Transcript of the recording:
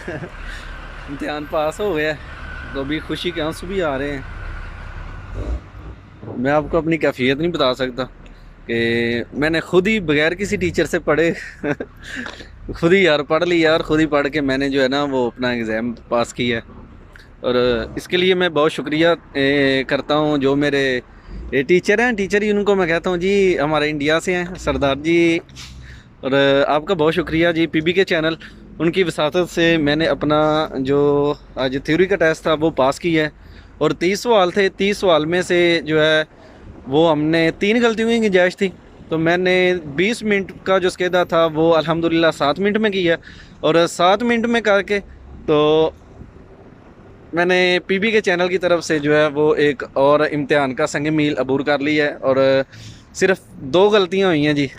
इम्तिहान पास हो गया तो अभी खुशी के आंसू भी आ रहे हैं। मैं आपको अपनी कैफियत नहीं बता सकता कि मैंने खुद ही बगैर किसी टीचर से पढ़े खुद ही यार पढ़ लिया और खुद ही पढ़ के मैंने जो है ना वो अपना एग्ज़ाम पास किया है। और इसके लिए मैं बहुत शुक्रिया करता हूँ जो मेरे टीचर हैं। टीचर ही उनको मैं कहता हूँ जी, हमारे इंडिया से हैं सरदार जी। और आपका बहुत शुक्रिया जी, पीबी के चैनल, उनकी वसातत से मैंने अपना जो आज थ्योरी का टेस्ट था वो पास किया है। और 30 सवाल थे, 30 सवाल में से जो है वो हमने 3 गलतियों की गुंजाइश थी। तो मैंने 20 मिनट का जो स्केदा था वो अल्हम्दुलिल्लाह 7 मिनट में किया। और 7 मिनट में करके तो मैंने पीबी के चैनल की तरफ से जो है वो एक और इम्तिहान का संग मील अबूर कर लिया है। और सिर्फ 2 गलतियां हुई हैं जी,